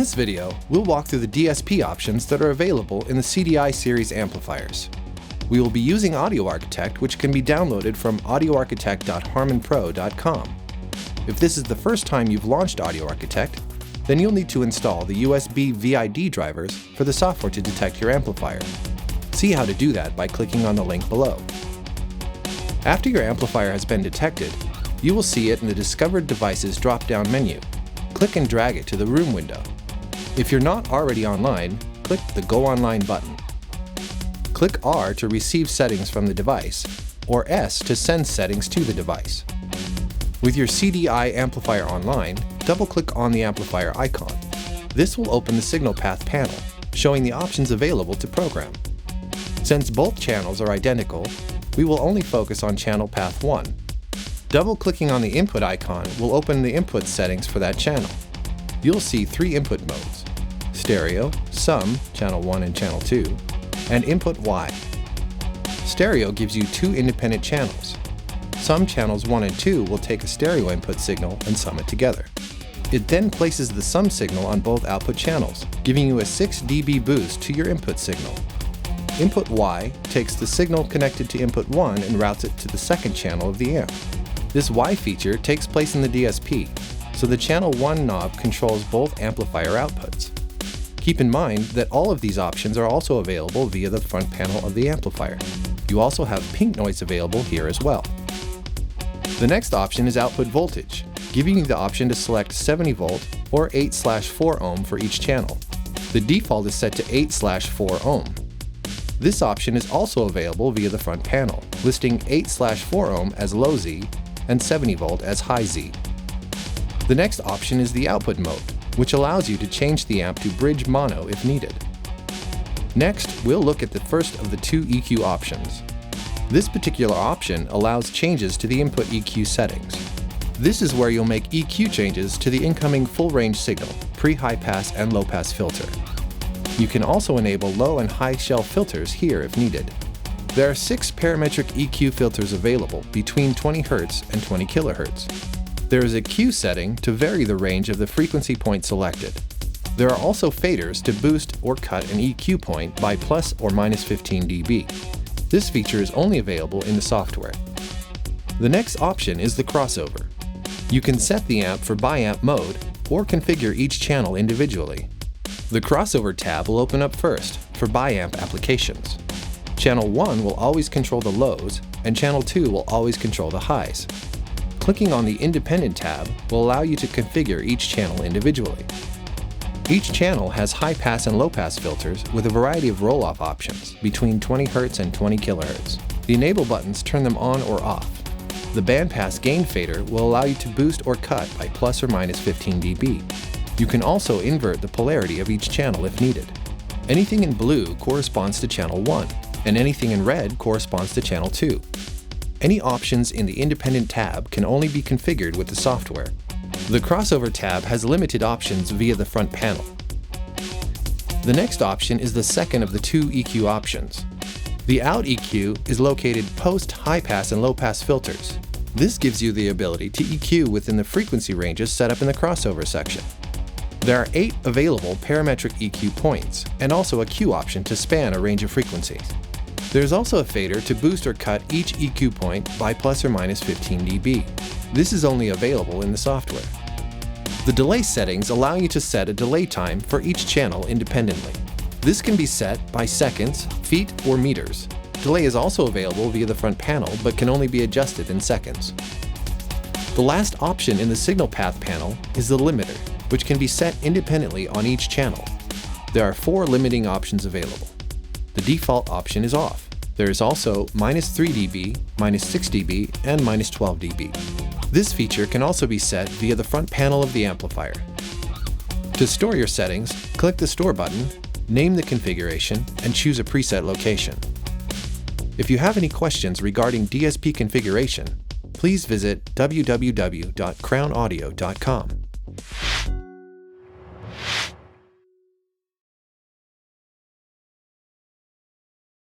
this video, we'll walk through the DSP options that are available in the CDI series amplifiers. We will be using Audio Architect, which can be downloaded from audioarchitect.harmanpro.com. If this is the first time you've launched Audio Architect, then you'll need to install the USB VID drivers for the software to detect your amplifier. See how to do that by clicking on the link below. After your amplifier has been detected, you will see it in the Discovered Devices drop-down menu. Click and drag it to the Room window. If you're not already online, click the Go Online button. Click R to receive settings from the device, or S to send settings to the device. With your CDI amplifier online, double-click on the amplifier icon. This will open the signal path panel, showing the options available to program. Since both channels are identical, we will only focus on channel path 1. Double-clicking on the input icon will open the input settings for that channel. You'll see 3 input modes: stereo, sum, channel 1 and channel 2, and input Y. Stereo gives you 2 independent channels. Sum channels 1 and 2 will take a stereo input signal and sum it together. It then places the sum signal on both output channels, giving you a 6 dB boost to your input signal. Input Y takes the signal connected to input 1 and routes it to the second channel of the amp. This Y feature takes place in the DSP, so the channel 1 knob controls both amplifier outputs. Keep in mind that all of these options are also available via the front panel of the amplifier. You also have pink noise available here as well. The next option is output voltage, giving you the option to select 70 volt or 8/4 ohm for each channel. The default is set to 8/4 ohm. This option is also available via the front panel, listing 8/4 ohm as low Z and 70 volt as high Z. The next option is the output mode, which allows you to change the amp to bridge mono if needed. Next, we'll look at the first of the 2 EQ options. This particular option allows changes to the input EQ settings. This is where you'll make EQ changes to the incoming full-range signal, pre-high pass and low pass filter. You can also enable low and high shelf filters here if needed. There are 6 parametric EQ filters available between 20 Hz and 20 kHz. There is a Q setting to vary the range of the frequency point selected. There are also faders to boost or cut an EQ point by plus or minus 15 dB. This feature is only available in the software. The next option is the crossover. You can set the amp for bi-amp mode or configure each channel individually. The crossover tab will open up first for bi-amp applications. Channel 1 will always control the lows, and Channel 2 will always control the highs. Clicking on the Independent tab will allow you to configure each channel individually. Each channel has high pass and low pass filters with a variety of roll-off options between 20 Hz and 20 kHz. The enable buttons turn them on or off. The bandpass gain fader will allow you to boost or cut by plus or minus 15 dB. You can also invert the polarity of each channel if needed. Anything in blue corresponds to channel 1, and anything in red corresponds to channel 2. Any options in the Independent tab can only be configured with the software. The crossover tab has limited options via the front panel. The next option is the second of the 2 EQ options. The Out EQ is located post high pass and low pass filters. This gives you the ability to EQ within the frequency ranges set up in the crossover section. There are 8 available parametric EQ points, and also a Q option to span a range of frequencies. There's also a fader to boost or cut each EQ point by plus or minus 15 dB. This is only available in the software. The delay settings allow you to set a delay time for each channel independently. This can be set by seconds, feet, or meters. Delay is also available via the front panel, but can only be adjusted in seconds. The last option in the signal path panel is the limiter, which can be set independently on each channel. There are 4 limiting options available. The default option is off. There is also minus 3 dB, minus 6 dB, and minus 12 dB. This feature can also be set via the front panel of the amplifier. To store your settings, click the Store button, name the configuration, and choose a preset location. If you have any questions regarding DSP configuration, please visit www.crownaudio.com.